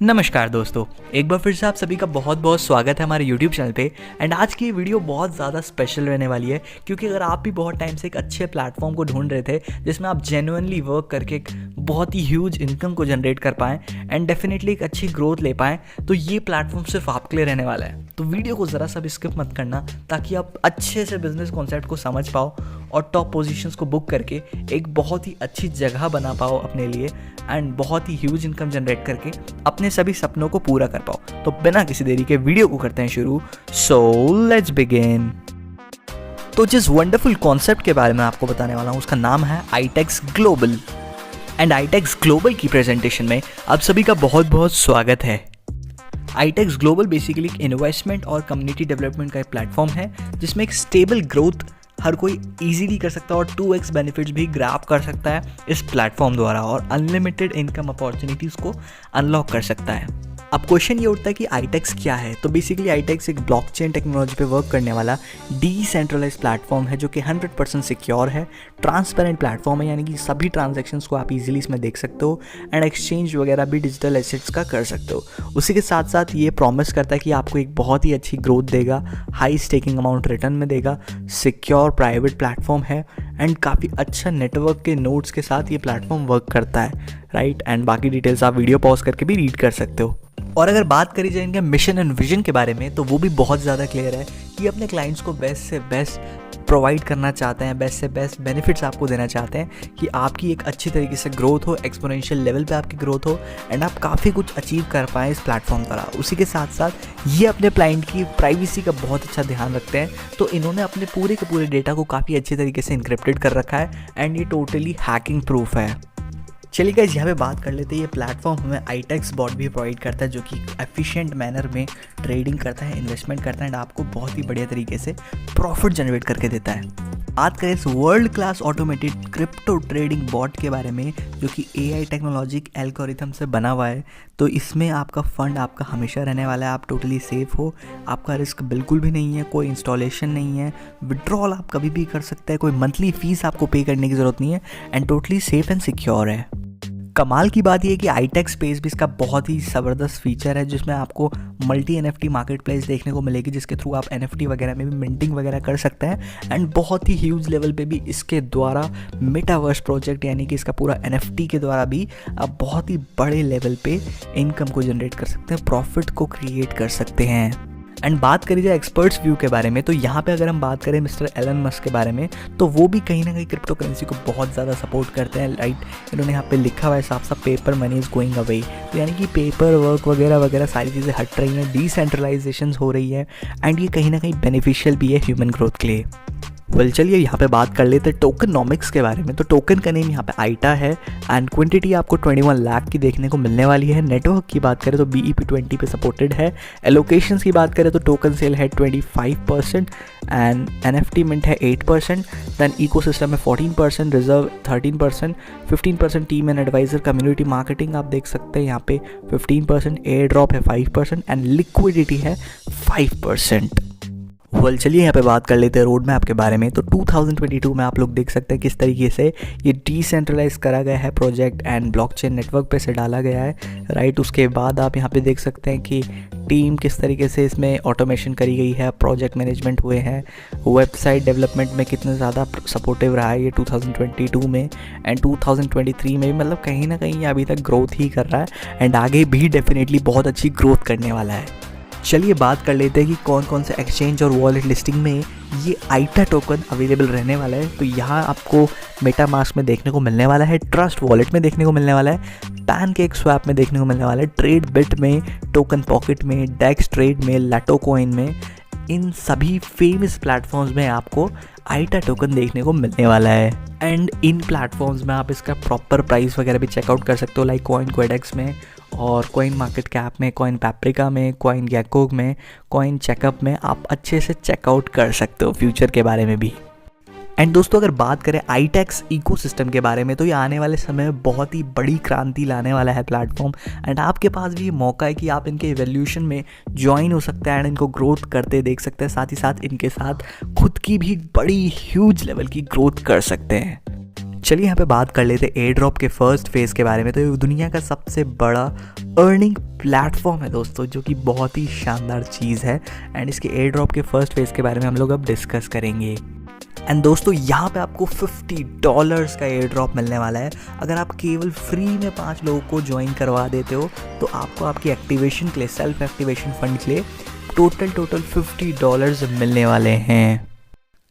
नमस्कार दोस्तों, एक बार फिर से आप सभी का बहुत बहुत स्वागत है हमारे YouTube चैनल पे। एंड आज की ये वीडियो बहुत ज़्यादा स्पेशल रहने वाली है, क्योंकि अगर आप भी बहुत टाइम से एक अच्छे प्लेटफॉर्म को ढूंढ रहे थे जिसमें आप जेन्युइनली वर्क करके एक बहुत ही ह्यूज इनकम को जनरेट कर पाएँ एंड डेफिनेटली एक अच्छी ग्रोथ ले पाएँ, तो ये प्लेटफॉर्म सिर्फ आपके लिए रहने वाला है। तो वीडियो को ज़रा सा भी स्किप मत करना, ताकि आप अच्छे से बिजनेस कॉन्सेप्ट को समझ पाओ और टॉप पोजीशंस को बुक करके एक बहुत ही अच्छी जगह बना पाओ अपने लिए एंड बहुत ही ह्यूज इनकम जनरेट करके अपने सभी सपनों को पूरा कर पाओ। तो बिना किसी देरी के वीडियो को करते हैं शुरू। So let's begin. तो जिस वंडरफुल कॉन्सेप्ट के बारे में आपको बताने वाला हूँ उसका नाम है ITX global. And ITX global की प्रेजेंटेशन में आप सभी का बहुत बहुत स्वागत है। आईटेक्स ग्लोबल बेसिकली एक इन्वेस्टमेंट और कम्युनिटी डेवलपमेंट का एक प्लेटफॉर्म है जिसमें एक स्टेबल ग्रोथ हर कोई इजीली कर सकता है और 2x बेनिफिट्स भी ग्रैब कर सकता है इस प्लेटफॉर्म द्वारा और अनलिमिटेड इनकम अपॉर्चुनिटीज़ को अनलॉक कर सकता है। अब क्वेश्चन ये उठता है कि आईटेक्स क्या है। तो बेसिकली आईटेक्स एक ब्लॉकचेन टेक्नोलॉजी पे वर्क करने वाला डिसेंट्रलाइज्ड प्लेटफॉर्म है जो कि 100% सिक्योर है, ट्रांसपेरेंट प्लेटफॉर्म है, यानी कि सभी ट्रांजैक्शंस को आप इजीली इसमें देख सकते हो एंड एक्सचेंज वगैरह भी डिजिटल एसेट्स का कर सकते हो। उसी के साथ साथ ये प्रॉमिस करता है कि आपको एक बहुत ही अच्छी ग्रोथ देगा, हाई स्टेकिंग अमाउंट रिटर्न में देगा, सिक्योर प्राइवेट प्लेटफॉर्म है एंड काफ़ी अच्छा नेटवर्क के नोड्स के साथ ये प्लेटफॉर्म वर्क करता है, राइट। एंड बाकी डिटेल्स आप वीडियो पॉज करके भी रीड कर सकते हो। और अगर बात करी जाए इनके मिशन एंड विजन के बारे में, तो वो भी बहुत ज़्यादा क्लियर है कि अपने क्लाइंट्स को बेस्ट से बेस्ट प्रोवाइड करना चाहते हैं, बेस्ट से बेस्ट बेनिफिट्स आपको देना चाहते हैं कि आपकी एक अच्छी तरीके से ग्रोथ हो, एक्सपोनेंशियल लेवल पे आपकी ग्रोथ हो एंड आप काफ़ी कुछ अचीव कर पाएँ इस प्लेटफॉर्म द्वारा। उसी के साथ साथ ये अपने क्लाइंट की प्राइवेसी का बहुत अच्छा ध्यान रखते हैं, तो इन्होंने अपने पूरे के पूरे डेटा को काफ़ी अच्छे तरीके से इनक्रिप्टेड कर रखा है एंड ये टोटली हैकिंग प्रूफ है। चलिए गाइस, यहाँ पे बात कर लेते हैं। ये प्लेटफॉर्म हमें आईटेक्स बॉट भी प्रोवाइड करता है जो कि एफिशिएंट मैनर में ट्रेडिंग करता है, इन्वेस्टमेंट करता है एंड आपको बहुत ही बढ़िया तरीके से प्रॉफिट जनरेट करके देता है। बात करें इस world class automated crypto trading bot के बारे में जो कि एआई टेक्नोलॉजिक एल्गोरिथम से बना हुआ है, तो इसमें आपका फंड आपका हमेशा रहने वाला है, आप टोटली सेफ हो, आपका रिस्क बिल्कुल भी नहीं है, कोई इंस्टॉलेशन नहीं है, विड्रॉल आप कभी भी कर सकते हैं, कोई मंथली फीस आपको पे करने की ज़रूरत नहीं है and totally safe and secure है। कमाल की बात यह है कि आईटेक्स स्पेस भी इसका बहुत ही ज़बरदस्त फीचर है जिसमें आपको मल्टी एनएफटी मार्केट प्लेस देखने को मिलेगी, जिसके थ्रू आप एनएफटी वगैरह में भी मिंटिंग वगैरह कर सकते हैं एंड बहुत ही ह्यूज लेवल पे भी इसके द्वारा मेटावर्स प्रोजेक्ट यानी कि इसका पूरा एनएफटी के द्वारा भी आप बहुत ही बड़े लेवल पे इनकम को जनरेट कर सकते हैं, प्रॉफिट को क्रिएट कर सकते हैं। एंड बात करी जाए एक्सपर्ट्स व्यू के बारे में, तो यहाँ पे अगर हम बात करें मिस्टर एलन मस्क के बारे में, तो वो भी कहीं ना कहीं क्रिप्टो करेंसी को बहुत ज़्यादा सपोर्ट करते हैं, राइट। इन्होंने यहाँ पे लिखा हुआ है साफ साफ, paper money is going away, तो यानी कि पेपर वर्क वगैरह वगैरह सारी चीज़ें हट रही हैं, डिसेंट्रलाइजेशन हो रही है एंड ये कहीं ना कहीं बेनिफिशियल भी है ह्यूमन ग्रोथ के लिए। वेल चलिए यहाँ पे बात कर लेते हैं टोकनॉमिक्स के बारे में। तो टोकन का नेम यहाँ पे आईटा है एंड क्वांटिटी आपको 21 लाख की देखने को मिलने वाली है। नेटवर्क की बात करें तो BEP20 पे सपोर्टेड है। एलोकेशंस की बात करें तो टोकन सेल है 25% एंड NFT मिंट है 8%, दैन इकोसिस्टम में 14%, reserve 13%, 15% team and advisor community marketing आप देख सकते हैं यहाँ पे 15%, एयर ड्रॉप है 5% एंड लिक्विडिटी है 5%। वेल चलिए यहाँ पे बात कर लेते हैं रोड मैप के बारे में। तो 2022 में आप लोग देख सकते हैं किस तरीके से ये डिसेंट्रलाइज करा गया है प्रोजेक्ट एंड ब्लॉकचेन नेटवर्क पे से डाला गया है, राइट। उसके बाद आप यहाँ पे देख सकते हैं कि टीम किस तरीके से इसमें ऑटोमेशन करी गई है, प्रोजेक्ट मैनेजमेंट हुए हैं, वेबसाइट डेवलपमेंट में कितना ज़्यादा सपोर्टिव रहा है ये 2022 में एंड 2023 में भी, मतलब कहीं ना कहीं ये अभी तक ग्रोथ ही कर रहा है एंड आगे भी डेफिनेटली बहुत अच्छी ग्रोथ करने वाला है। चलिए बात कर लेते हैं कि कौन कौन से एक्सचेंज और वॉलेट लिस्टिंग में ये आईटा टोकन अवेलेबल रहने वाला है। तो यहाँ आपको मेटामास्क में देखने को मिलने वाला है, ट्रस्ट वॉलेट में देखने को मिलने वाला है, पैनकेक स्वैप में देखने को मिलने वाला है, ट्रेड बिट में, टोकन पॉकेट में, डेक्स ट्रेड में, लाटो कॉइन में, इन सभी फेमस प्लेटफॉर्म्स में आपको आईटा टोकन देखने को मिलने वाला है। एंड इन प्लेटफॉर्म्स में आप इसका प्रॉपर प्राइस वगैरह भी चेकआउट कर सकते हो, लाइक कॉइन कोडेक्स में और कॉइन मार्केट कैप में, कॉइन पैप्रिका में, कॉइन गैको में, कॉइन चेकअप में आप अच्छे से चेकआउट कर सकते हो फ्यूचर के बारे में भी। एंड दोस्तों अगर बात करें आईटेक्स इकोसिस्टम के बारे में, तो ये आने वाले समय में बहुत ही बड़ी क्रांति लाने वाला है प्लेटफॉर्म एंड आपके पास भी ये मौका है कि आप इनके इवोल्यूशन में ज्वाइन हो सकते हैं एंड इनको ग्रोथ करते देख सकते हैं, साथ ही साथ इनके साथ खुद की भी बड़ी ह्यूज लेवल की ग्रोथ कर सकते हैं। चलिए यहाँ पे बात कर लेते हैं एयर ड्रॉप के फर्स्ट फेज़ के बारे में। तो ये दुनिया का सबसे बड़ा अर्निंग प्लेटफॉर्म है दोस्तों, जो कि बहुत ही शानदार चीज़ है। एंड इसके एयर ड्रॉप के फर्स्ट फेज़ के बारे में हम लोग अब डिस्कस करेंगे। एंड दोस्तों यहाँ पे आपको $50 का एयर ड्रॉप मिलने वाला है। अगर आप केवल फ्री में 5 लोगों को ज्वाइन करवा देते हो तो आपको आपकी एक्टिवेशन के लिए, सेल्फ एक्टिवेशन फंड के लिए टोटल $50 मिलने वाले हैं।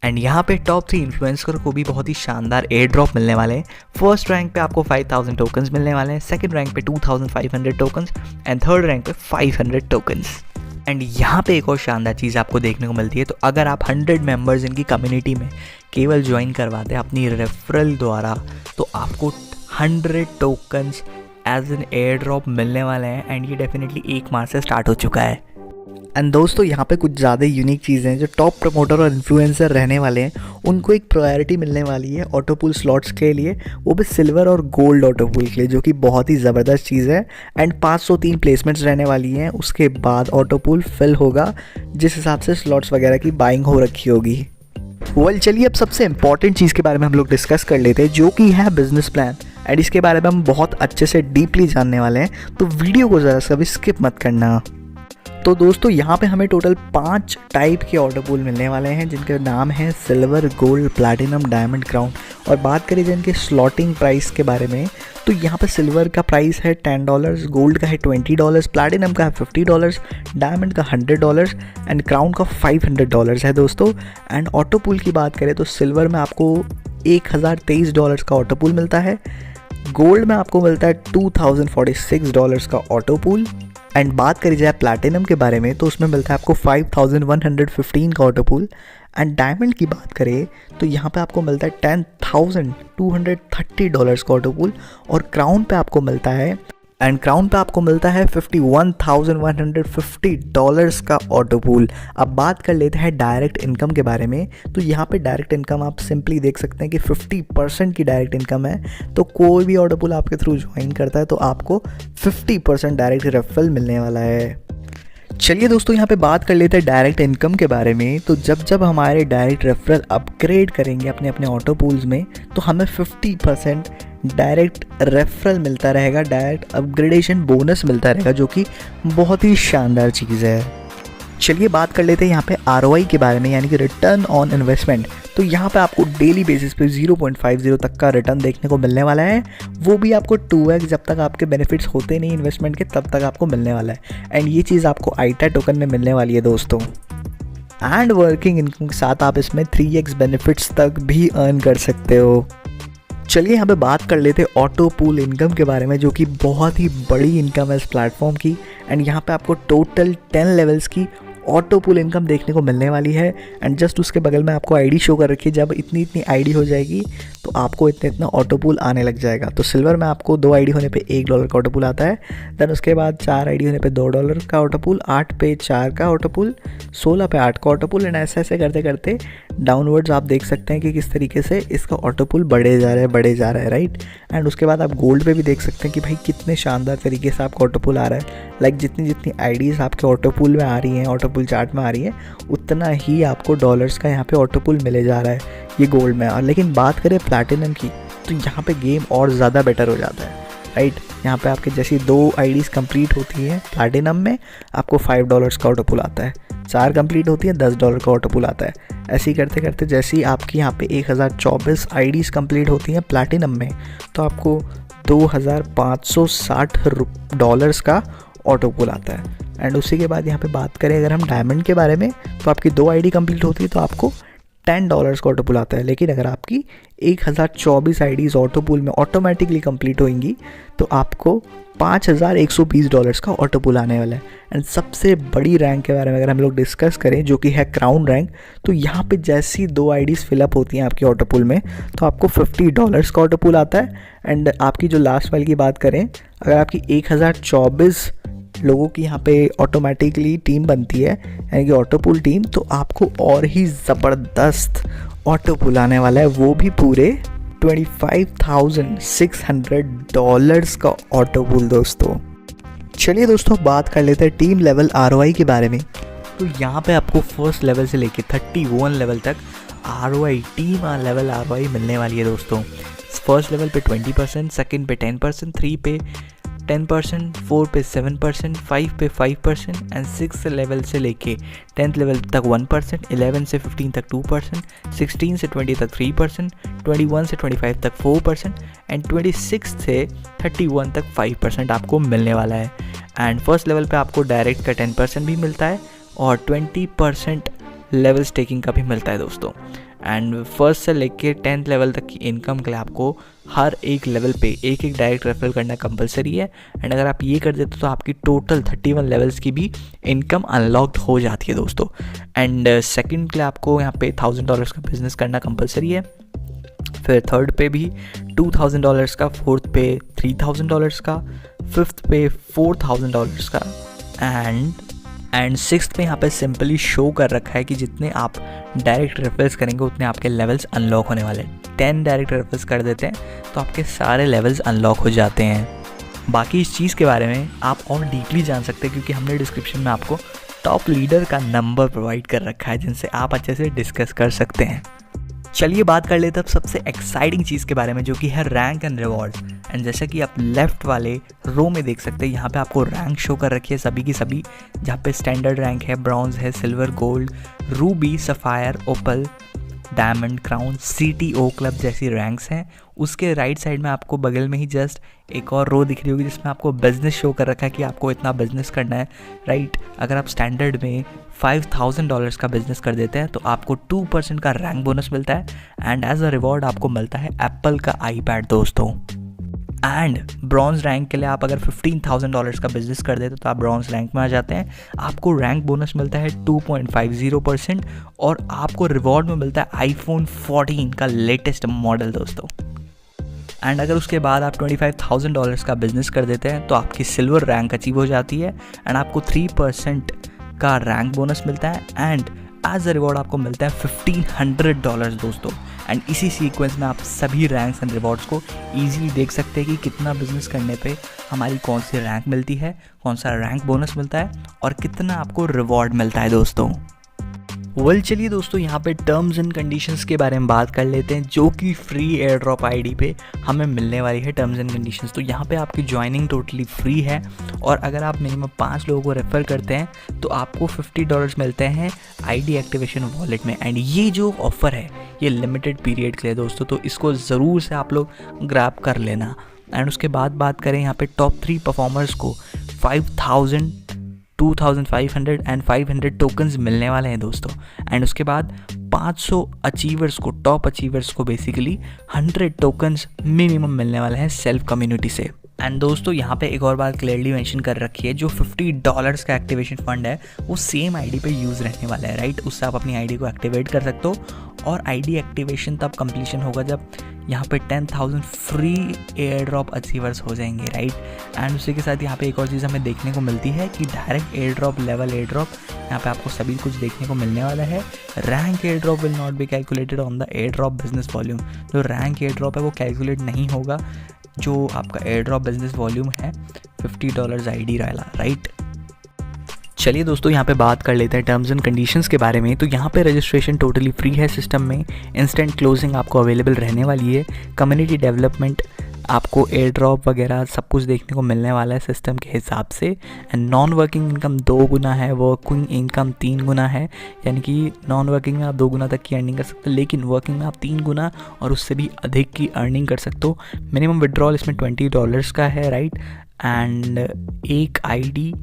एंड यहाँ पे टॉप 3 इन्फ्लुएंसर को भी बहुत ही शानदार एयर ड्रॉप मिलने वाले हैं। फर्स्ट रैंक पे आपको 5000 टोकन्स मिलने वाले हैं, सेकंड रैंक पे 2500 टोकन्स एंड थर्ड रैंक पे 500 टोकन्स। एंड यहाँ पे एक और शानदार चीज़ आपको देखने को मिलती है। तो अगर आप 100 मेंबर्स इनकी कम्युनिटी में केवल ज्वाइन करवाते हैं अपनी रेफरल द्वारा, तो आपको 100 tokens as an airdrop मिलने वाले हैं। एंड ये डेफिनेटली 1 मार्च से स्टार्ट हो चुका है। एंड दोस्तों यहाँ पे कुछ ज़्यादा यूनिक चीज़ें हैं। जो टॉप प्रमोटर और इन्फ्लुएंसर रहने वाले हैं उनको एक प्रायोरिटी मिलने वाली है ऑटोपूल स्लॉट्स के लिए, वो भी सिल्वर और गोल्ड ऑटोपूल के लिए, जो कि बहुत ही ज़बरदस्त चीज़ है। एंड 503 प्लेसमेंट्स रहने वाली हैं। उसके बाद ऑटोपूल फिल होगा जिस हिसाब से स्लॉट्स वगैरह की बाइंग हो रखी होगी। चलिए अब सबसे इंपॉर्टेंट चीज़ के बारे में हम लोग डिस्कस कर लेते हैं, जो कि है बिजनेस प्लान। एंड इसके बारे में हम बहुत अच्छे से डीपली जानने वाले हैं, तो वीडियो को ज़रा सा भी स्किप मत करना। तो दोस्तों यहाँ पे हमें टोटल 5 टाइप के ऑटोपूल मिलने वाले हैं, जिनके नाम हैं silver, gold, platinum, diamond, crown. और बात करें जिनके स्लॉटिंग प्राइस के बारे में, तो यहाँ पे सिल्वर का प्राइस है $10, गोल्ड का है $20, प्लैटिनम का है $50, डायमंड का $100 एंड क्राउन का $500 है दोस्तों। एंड ऑटोपूल की बात करें तो सिल्वर में आपको $1023 का ऑटोपूल मिलता है, गोल्ड में आपको मिलता है $2046 का ऑटोपूल। एंड बात करी जाए प्लैटिनम के बारे में तो उसमें मिलता है आपको 5115 का ऑटोपूल। एंड डायमंड की बात करें तो यहाँ पे आपको मिलता है $10,230 का ऑटोपूल। और क्राउन पे आपको मिलता है $51,150 का ऑटोपूल। अब बात कर लेते हैं डायरेक्ट इनकम के बारे में। तो यहाँ पे डायरेक्ट इनकम आप सिंपली देख सकते हैं कि 50% की डायरेक्ट इनकम है। तो कोई भी ऑटोपूल आपके थ्रू ज्वाइन करता है तो आपको 50% डायरेक्ट रेफरल मिलने वाला है। चलिए दोस्तों यहाँ पे बात कर लेते हैं डायरेक्ट इनकम के बारे में। तो जब हमारे डायरेक्ट रेफरल अपग्रेड करेंगे अपने अपने ऑटोपूल्स में, तो हमें 50% डायरेक्ट रेफरल मिलता रहेगा, डायरेक्ट अपग्रेडेशन बोनस मिलता रहेगा, जो कि बहुत ही शानदार चीज़ है। चलिए बात कर लेते हैं यहाँ पे ROI के बारे में, यानी कि रिटर्न ऑन इन्वेस्टमेंट। तो यहाँ पे आपको डेली बेसिस पे 0.50 तक का रिटर्न देखने को मिलने वाला है। वो भी आपको 2x, जब तक आपके बेनिफिट्स होते नहीं इन्वेस्टमेंट के तब तक आपको मिलने वाला है। एंड ये चीज़ आपको आईटा टोकन में मिलने वाली है दोस्तों। एंड वर्किंग इनकम के साथ आप इसमें 3x बेनिफिट्स तक भी अर्न कर सकते हो। चलिए यहाँ पे बात कर लेते हैं ऑटोपूल इनकम के बारे में, जो कि बहुत ही बड़ी इनकम है इस प्लेटफॉर्म की। एंड यहाँ पे आपको टोटल 10 लेवल्स की ऑटोपूल इनकम देखने को मिलने वाली है। एंड जस्ट उसके बगल में आपको आईडी शो कर रखी है। जब इतनी आईडी हो जाएगी तो आपको इतना ऑटोपूल आने लग जाएगा। तो सिल्वर में आपको 2 आईडी होने पे $1 का ऑटोपूल आता है। देन उसके बाद 4 आईडी होने पे $2 का ऑटोपूल, 8 पे 4 का ऑटोपूल, 16 पे 8 का ऑटोपूल। एंड ऐसे करते करते डाउनवर्ड्स आप देख सकते हैं कि किस तरीके से इसका ऑटोपूल बढ़े जा रहा है राइट। एंड उसके बाद आप गोल्ड पे भी देख सकते हैं कि भाई कितने शानदार तरीके से आपका ऑटोपूल आ रहा है। लाइक जितनी आईडीज़ आपके ऑटोपूल में आ रही हैं, ऑटोपूल चार्ट में आ रही है, उतना ही आपको डॉलर्स का यहाँ पे ऑटोपूल मिले जा रहा है ये गोल्ड में। और लेकिन बात करें प्लैटिनम की तो यहाँ पे गेम और ज़्यादा बेटर हो जाता है राइट। यहाँ पे आपके जैसी 2 आईडीज़ कंप्लीट होती हैं प्लैटिनम में, आपको $5 का ऑटोपूल आता है। 4 कंप्लीट होती है, $10 का ऑटोपूल आता है। ऐसे ही करते करते जैसी आपकी यहाँ पे 1024 आईडीज़ कंप्लीट होती हैं प्लैटिनम में, तो आपको $2560 का ऑटोपूल आता है। एंड उसी के बाद यहाँ पे बात करें अगर हम डायमंड के बारे में, तो आपकी 2 आईडी कंप्लीट होती है तो आपको $10 का ऑटोपूल आता है। लेकिन अगर आपकी 1024 आईडीज़ ऑटोपूल में ऑटोमेटिकली कंप्लीट होंगी तो आपको $5120 का ऑटोपूल आने वाला है। एंड सबसे बड़ी रैंक के बारे में अगर हम लोग डिस्कस करें, जो कि है क्राउन रैंक, तो यहाँ पे जैसी 2 आईडीज़ फिलअप होती हैं आपकी ऑटोपूल में तो आपको $50 का ऑटोपूल आता है। एंड आपकी जो लास्ट वाली की बात करें, अगर आपकी 1024 लोगों की यहाँ पे ऑटोमेटिकली टीम बनती है यानी कि ऑटोपूल टीम, तो आपको और ही ज़बरदस्त ऑटोपूल आने वाला है, वो भी पूरे $25,600 का ऑटोपूल दोस्तों। चलिए दोस्तों बात कर लेते हैं टीम लेवल ROI के बारे में। तो यहाँ पे आपको फर्स्ट लेवल से लेके 31 लेवल तक ROI टीम लेवल ROI मिलने वाली है दोस्तों। फर्स्ट लेवल पे 20%, सेकंड पे 10%, 3 पे 10%, 4 पे 7%, 5 पे 5% एंड 6 लेवल से लेके 10th लेवल तक 1%, 11 से 15 तक 2%, 16 से 20 तक 3%, 21 से 25 तक 4% एंड 26 से 31 तक 5% आपको मिलने वाला है। एंड फर्स्ट लेवल पे आपको डायरेक्ट का 10% भी मिलता है और 20% लेवल स्टेकिंग का भी मिलता है दोस्तों। एंड फर्स्ट से लेके 10th लेवल तक की इनकम के लिए आपको हर एक लेवल पे एक डायरेक्ट रेफरल करना कंपलसरी है। एंड अगर आप ये कर देते तो आपकी टोटल 31 लेवल्स की भी इनकम अनलॉक्ड हो जाती है दोस्तों। एंड सेकंड के लिए आपको यहाँ पे $1000 का बिजनेस करना कंपलसरी है, फिर थर्ड पे भी $2000 का, फोर्थ पे $3000 का, फिफ्थ पे $4000 का एंड सिक्स्थ पे यहाँ पे सिंपली शो कर रखा है कि जितने आप डायरेक्ट रेफरल्स करेंगे उतने आपके लेवल्स अनलॉक होने वाले हैं। 10 डायरेक्ट रेफरल्स कर देते हैं तो आपके सारे लेवल्स अनलॉक हो जाते हैं। बाकी इस चीज़ के बारे में आप और डीपली जान सकते हैं क्योंकि हमने डिस्क्रिप्शन में आपको टॉप लीडर का नंबर प्रोवाइड कर रखा है जिनसे आप अच्छे से डिस्कस कर सकते हैं। चलिए बात कर लेते हैं अब सबसे एक्साइटिंग चीज़ के बारे में जो कि है रैंक एंड रिवॉर्ड। एंड जैसा कि आप लेफ्ट वाले रो में देख सकते हैं यहाँ पे आपको रैंक शो कर रखी है सभी की सभी, जहाँ पे स्टैंडर्ड रैंक है, ब्रॉन्ज है, सिल्वर, गोल्ड, रूबी, सफ़ायर, ओपल, डायमंड, क्राउन, CTO क्लब जैसी रैंक्स हैं। उसके राइट साइड में आपको बगल में ही जस्ट एक और रो दिख रही होगी जिसमें आपको बिजनेस शो कर रखा है कि आपको इतना बिजनेस करना है, राइट। अगर आप स्टैंडर्ड में $5000 का बिजनेस कर देते हैं तो आपको 2% का रैंक बोनस मिलता है एंड एज अ रिवॉर्ड आपको मिलता है एप्पल का iPad दोस्तों। एंड ब्रॉन्ज रैंक के लिए आप अगर $15,000 का बिजनेस कर देते तो आप ब्रॉन्ज रैंक में आ जाते हैं, आपको रैंक बोनस मिलता है 2.50% और आपको रिवॉर्ड में मिलता है iPhone 14 का लेटेस्ट मॉडल दोस्तों। एंड अगर उसके बाद आप $25,000 का बिजनेस कर देते हैं तो आपकी सिल्वर रैंक अचीव हो जाती है एंड आपको 3% का रैंक बोनस मिलता है एंड एज अ रिवॉर्ड आपको मिलता है $1,500 दोस्तों। एंड इसी सीक्वेंस में आप सभी रैंक्स एंड रिवॉर्ड्स को इजीली देख सकते हैं कि कितना बिजनेस करने पे हमारी कौन सी रैंक मिलती है, कौन सा रैंक बोनस मिलता है और कितना आपको रिवॉर्ड मिलता है दोस्तों। चलिए दोस्तों यहाँ पे टर्म्स एंड कंडीशंस के बारे में बात कर लेते हैं जो कि फ्री एयर ड्रॉप आईडी पे हमें मिलने वाली है टर्म्स एंड कंडीशंस। तो यहाँ पे आपकी ज्वाइनिंग टोटली फ्री है और अगर आप मिनिमम 5 लोगों को रेफर करते हैं तो आपको $50 मिलते हैं आईडी एक्टिवेशन वॉलेट में। एंड ये जो ऑफ़र है ये लिमिटेड पीरियड के लिए दोस्तों, तो इसको ज़रूर से आप लोग ग्रैब कर लेना। एंड उसके बाद बात करें यहाँ पे टॉप 3 परफॉर्मर्स को 5000, 2500 एंड 500 टोकन्स मिलने वाले हैं दोस्तों। एंड उसके बाद 500 अचीवर्स को, टॉप अचीवर्स को बेसिकली 100 टोकन्स मिनिमम मिलने वाले हैं सेल्फ कम्युनिटी से। एंड दोस्तों यहाँ पे एक और बात क्लियरली मेंशन कर रखी है, जो $50 का एक्टिवेशन फंड है वो सेम आईडी पे यूज़ रहने वाला है, राइट। उससे आप अपनी आईडी को एक्टिवेट कर सकते हो और आईडी एक्टिवेशन तब कंप्लीशन होगा जब यहाँ पे 10,000 फ्री एयर ड्रॉप अचीवर्स हो जाएंगे, राइट। एंड उसी के साथ यहाँ पे एक और चीज़ हमें देखने को मिलती है कि direct air drop, level air drop, यहाँ पे आपको सभी कुछ देखने को मिलने वाला है। Rank air drop will not be calculated on the air drop business volume. जो रैंक एयर ड्रॉप है वो कैलकुलेट नहीं होगा, जो आपका एयर ड्रॉप बिजनेस वॉल्यूम है $50 आईडी वाला, राइट। चलिए दोस्तों यहाँ पे बात कर लेते हैं टर्म्स एंड कंडीशंस के बारे में। तो यहाँ पे रजिस्ट्रेशन टोटली फ्री है सिस्टम में, इंस्टेंट क्लोजिंग आपको अवेलेबल रहने वाली है, कम्युनिटी डेवलपमेंट, आपको एयर ड्रॉप वगैरह सब कुछ देखने को मिलने वाला है सिस्टम के हिसाब से। एंड नॉन वर्किंग इनकम 2 गुना है, वर्किंग इनकम 3 गुना है, यानी कि नॉन वर्किंग में आप 2 गुना तक की अर्निंग कर सकते हो, लेकिन वर्किंग में आप 3 गुना और उससे भी अधिक की अर्निंग कर सकते हो। मिनिमम विड्रॉल इसमें $20 का है, राइट। एंड एक आईडी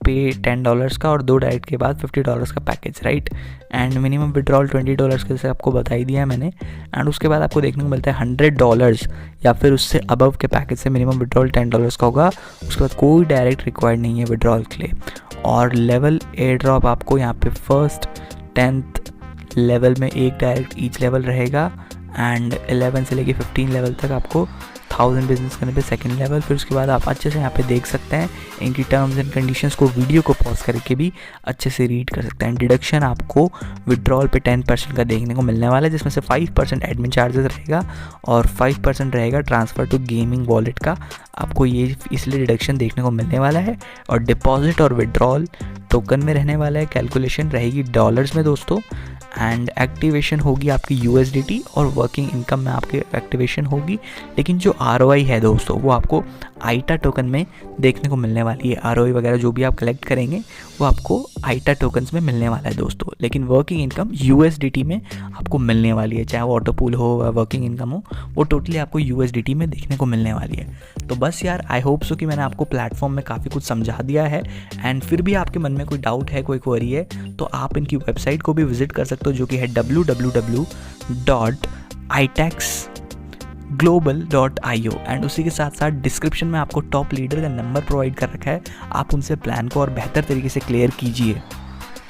पे $10 का और 2 डायरेक्ट के बाद $50 का package, right. And minimum withdrawal $20 के, जैसे आपको बता ही दिया है मैंने। एंड उसके बाद आपको देखने को मिलता है $100 या फिर उससे अबव के पैकेज से मिनिमम विड्रॉल $10 का होगा। उसके बाद कोई डायरेक्ट रिक्वायर्ड नहीं है विड्रॉल के लिए। और लेवल एयर ड्रॉप आपको यहाँ पे 1st 10th लेवल में एक डायरेक्ट ईच लेवल रहेगा एंड 11 से लेके 15 लेवल तक आपको 1000 बिजनेस करने पे सेकंड लेवल। फिर उसके बाद आप अच्छे से यहाँ पे देख सकते हैं इनकी टर्म्स एंड कंडीशंस को, वीडियो को पॉज करके भी अच्छे से रीड कर सकते हैं। डिडक्शन आपको विड्रॉल पे 10% का देखने को मिलने वाला है, जिसमें से 5% एडमिन चार्जेस रहेगा और 5% रहेगा ट्रांसफ़र टू गेमिंग वॉलेट का। आपको ये इसलिए डिडक्शन देखने को मिलने वाला है। और डिपॉजिट और विड्रॉल टोकन में रहने वाला है, कैलकुलेशन रहेगी डॉलर्स में दोस्तों, एंड एक्टिवेशन होगी आपकी USDT और वर्किंग इनकम में आपके एक्टिवेशन होगी। लेकिन जो ROI है दोस्तों वो आपको आईटा टोकन में देखने को मिलने वाली है। ROI वगैरह जो भी आप कलेक्ट करेंगे वो आपको आईटा टोकन्स में मिलने वाला है दोस्तों। लेकिन वर्किंग इनकम USDT में आपको मिलने वाली है, चाहे वो ऑटो पूल हो या वर्किंग इनकम हो, वो टोटली आपको USDT में देखने को मिलने वाली है। तो बस यार आई होप सो कि मैंने आपको प्लेटफॉर्म में काफ़ी कुछ समझा दिया है। एंड फिर भी आपके मन में कोई डाउट है, कोई क्वेरी है, तो आप इनकी वेबसाइट को भी विजिट कर सकते हो, जो कि है www.itaxglobal.io। एंड उसी के साथ साथ डिस्क्रिप्शन में आपको टॉप लीडर का नंबर प्रोवाइड कर रखा है, आप उनसे प्लान को और बेहतर तरीके से क्लियर कीजिए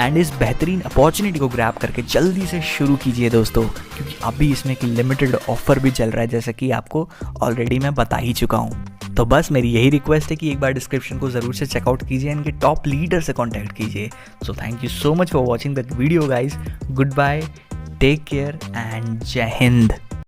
एंड इस बेहतरीन अपॉर्चुनिटी को ग्रैब करके जल्दी से शुरू कीजिए दोस्तों, क्योंकि अभी इसमें एक लिमिटेड ऑफर भी चल रहा है, जैसा कि आपको ऑलरेडी मैं बता ही चुका हूँ। तो बस मेरी यही रिक्वेस्ट है कि एक बार डिस्क्रिप्शन को ज़रूर से चेकआउट कीजिए, इनके टॉप लीडर से कॉन्टैक्ट कीजिए। So thank you so much for watching that video guys. Goodbye, take care and जय हिंद।